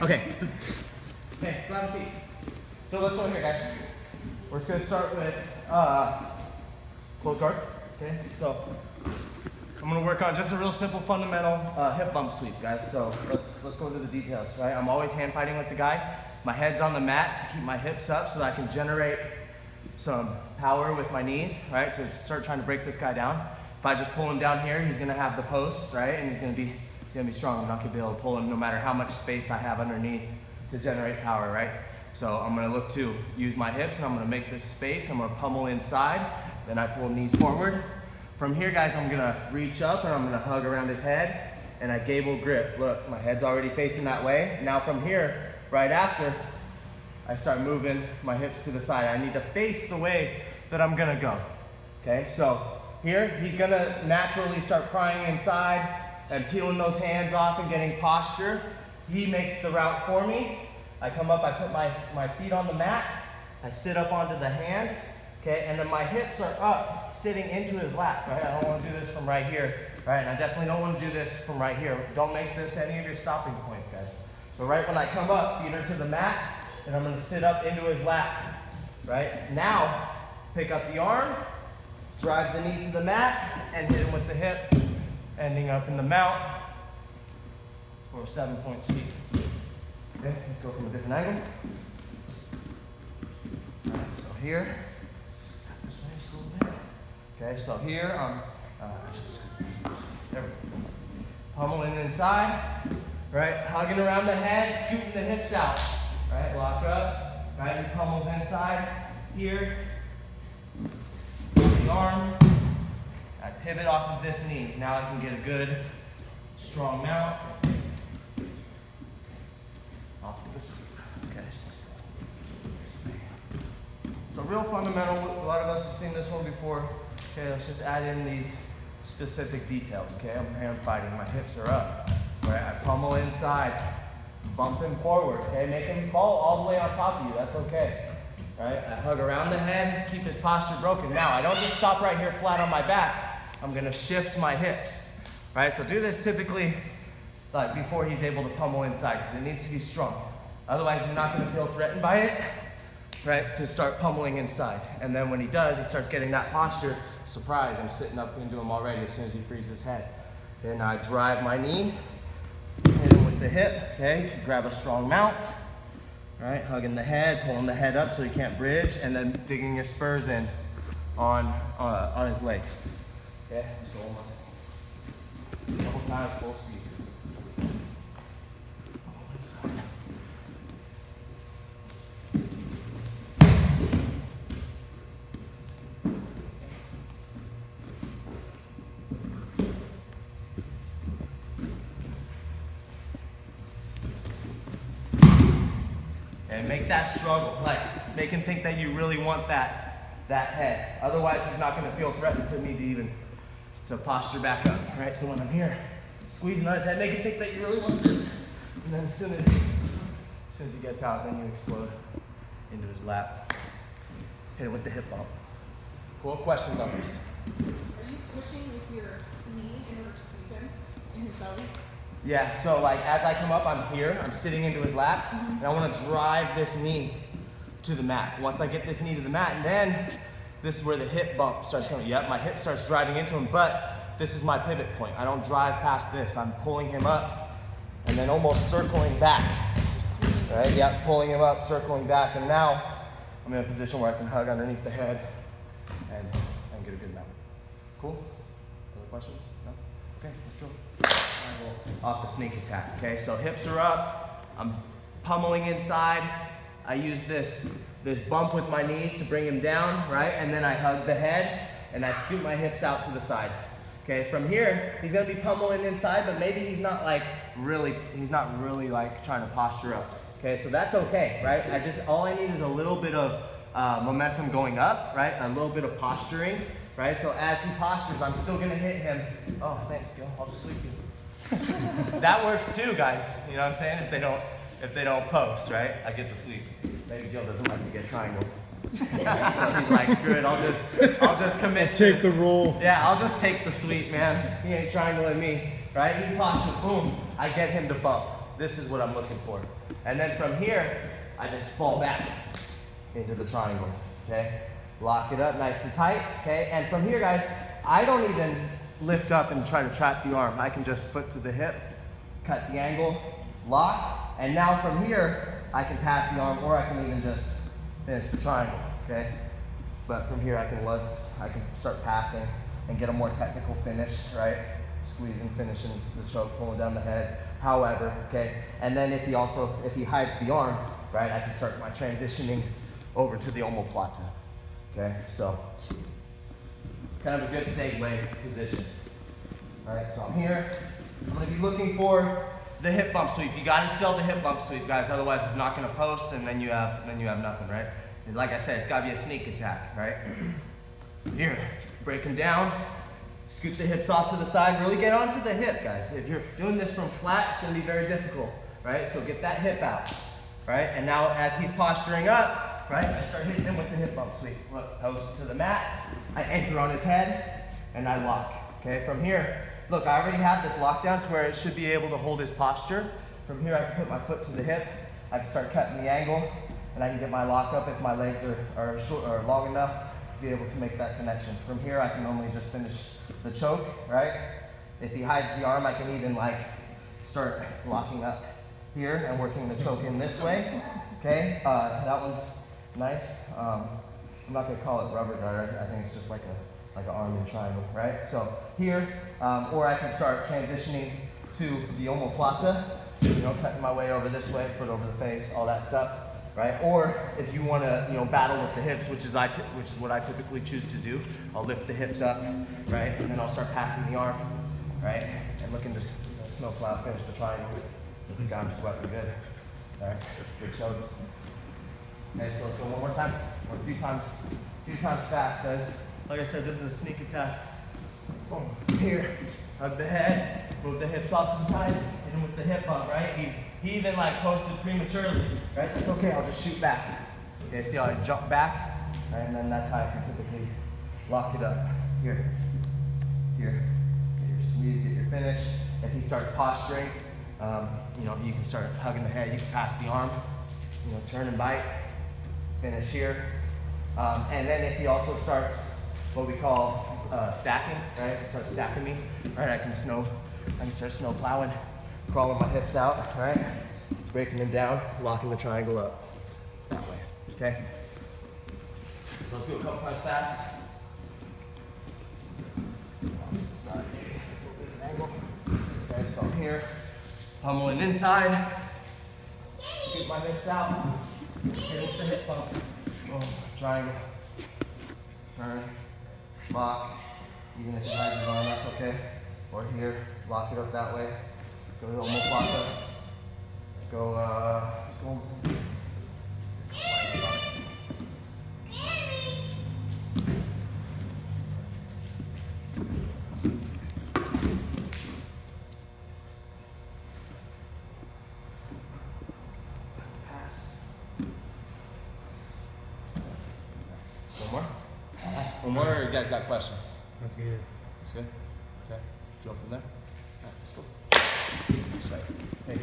Okay. Okay, grab a seat. So let's go in here, guys. We're just gonna start with close guard. Okay, so I'm gonna work on just a real simple fundamental hip bump sweep, guys. So let's go into the details, right? I'm always hand fighting with the guy. My head's on the mat to keep my hips up so that I can generate some power with my knees, right? To start trying to break this guy down. If I just pull him down here, he's gonna have the posts, right? And he's gonna be strong. I'm not gonna be able to pull him no matter how much space I have underneath to generate power, right? So I'm gonna look to use my hips and I'm gonna make this space. I'm gonna pummel inside, then I pull knees forward. From here, guys, I'm gonna reach up and I'm gonna hug around his head and I gable grip. Look, my head's already facing that way. Now from here, right after, I start moving my hips to the side. I need to face the way that I'm gonna go. Okay, so here, he's gonna naturally start prying inside and peeling those hands off and getting posture. He makes the route for me. I come up, I put my feet on the mat, I sit up onto the hand, okay, and then my hips are up, sitting into his lap, right? I don't wanna do this from right here, right? And I definitely don't wanna do this from right here. Don't make this any of your stopping points, guys. So right when I come up, feet are to the mat, and I'm gonna sit up into his lap, right? Now, pick up the arm, drive the knee to the mat, and hit him with the hip, ending up in the mount for a 7-point sweep. Okay, let's go from a different angle. All right, so here, this way just a little bit. Okay, so here I'm, there we go. Pummeling inside, right? Hugging around the head, scooting the hips out. Right, lock up, right? He pummels inside here. The arm. I pivot off of this knee. Now I can get a good, strong mount. Off of the sweep. Okay, so let's go this way. So real fundamental, a lot of us have seen this one before. Okay, let's just add in these specific details. Okay, I'm hand fighting, my hips are up. Right, I pummel inside, bump him forward. Okay, make him fall all the way on top of you, that's okay. Right, I hug around the head, keep his posture broken. Now, I don't just stop right here flat on my back. I'm gonna shift my hips. Right, so do this typically like before he's able to pummel inside, because it needs to be strong. Otherwise, he's not gonna feel threatened by it, right, to start pummeling inside. And then when he does, he starts getting that posture. Surprise, I'm sitting up into him already as soon as he frees his head. Then I drive my knee, hit him with the hip, okay? Grab a strong mount, right? Hugging the head, pulling the head up so he can't bridge, and then digging his spurs in on his legs. Okay, so one more time. A couple times, full speed. And make that struggle, like make him think that you really want that head. Otherwise, he's not going to feel threatened to me to even to posture back up. Right? So when I'm here, squeezing on his head, make him think that you really want this. And then as soon as he gets out, then you explode into his lap. Hit it with the hip bump. Cool. Questions on this? Are you pushing with your knee in order to sweep him in his belly? Yeah, so like as I come up, I'm here, I'm sitting into his lap, and I want to drive this knee to the mat. Once I get this knee to the mat, and then this is where the hip bump starts coming. Yep, my hip starts driving into him, but this is my pivot point. I don't drive past this. I'm pulling him up and then almost circling back. Right, yep, pulling him up, circling back, and now I'm in a position where I can hug underneath the head and get a good mount. Cool? Other questions? No? Okay, let's drill. Off the sneak attack, okay? So hips are up, I'm pummeling inside. I use this bump with my knees to bring him down, right? And then I hug the head and I scoot my hips out to the side. Okay, from here, he's gonna be pummeling inside, but maybe he's not really like trying to posture up. Okay, so that's okay, right? All I need is a little bit of momentum going up, right? A little bit of posturing, right? So as he postures, I'm still gonna hit him. Oh, thanks, Gil, I'll just sweep you. That works too, guys. You know what I'm saying? If they don't post, right? I get the sweep. Maybe Gil doesn't like to get triangle. So he's like, screw it, I'll just commit. Take the roll. Yeah, I'll just take the sweep, man. He ain't triangling me, right? He postures, boom, I get him to bump. this is what I'm looking for. And then from here, I just fall back into the triangle, okay? Lock it up nice and tight, okay? And from here, guys, I don't even lift up and try to trap the arm. I can just foot to the hip, cut the angle, lock, and now from here, I can pass the arm, or I can even just finish the triangle, okay? But from here, I can lift, I can start passing and get a more technical finish, right? Squeezing, finishing the choke, pulling down the head, however, okay? And then if he hides the arm, right, I can start my transitioning over to the omoplata, okay? So, kind of a good segue position. All right, so I'm here. I'm gonna be looking for the hip bump sweep. You gotta sell the hip bump sweep, guys, otherwise it's not gonna post and then you have nothing, right? And like I said, it's gotta be a sneak attack, right? Here, break them down, scoot the hips off to the side, really get onto the hip, guys. If you're doing this from flat, it's gonna be very difficult, right? So get that hip out, right? And now as he's posturing up, right, I start hitting him with the hip bump sweep. Look, post to the mat, I anchor on his head, and I lock, okay? From here, look, I already have this lockdown to where it should be able to hold his posture. From here, I can put my foot to the hip, I can start cutting the angle, and I can get my lock up if my legs are short or long enough to be able to make that connection. From here, I can only just finish the choke, right? If he hides the arm, I can even like start locking up here and working the choke in this way, okay? That one's nice. I'm not gonna call it rubber guard. I think it's just like an arm in triangle, right? So here, or I can start transitioning to the omoplata, you know, cutting my way over this way, foot over the face, all that stuff, right? Or if you want to, you know, battle with the hips, which is what I typically choose to do. I'll lift the hips up, right, and then I'll start passing the arm, right, and looking to snowplow, finish the triangle. God, I'm sweating good. All right, good chokes. Okay, so let's go one more time, or a few times fast, guys. Like I said, this is a sneak attack. Boom, here, hug the head, move the hips off to the side, hit him with the hip bump, right? He even like posted prematurely, right? That's okay, I'll just shoot back. Okay, see how I jump back? Right, and then that's how I can typically lock it up. Here, get your squeeze, get your finish. If he starts posturing, you know, you can start hugging the head, you can pass the arm, you know, turn and bite, finish here. And then if he also starts what we call stacking, right? Start stacking me, right? I can start snow plowing, crawling my hips out, right? Breaking them down, locking the triangle up that way, okay? So let's go a couple times fast. Off to the side, a little bit of an angle. Okay, so I'm here, pummeling inside, scoop my hips out, hit with the hip bump, boom, triangle, turn, lock, even if he hides his arm, that's okay. Or here, lock it up that way, go to the omoplata, let's go one more time. One more, or you guys got questions? That's good. That's good? Okay. Go from there. All right, let's go. Straight. Hey.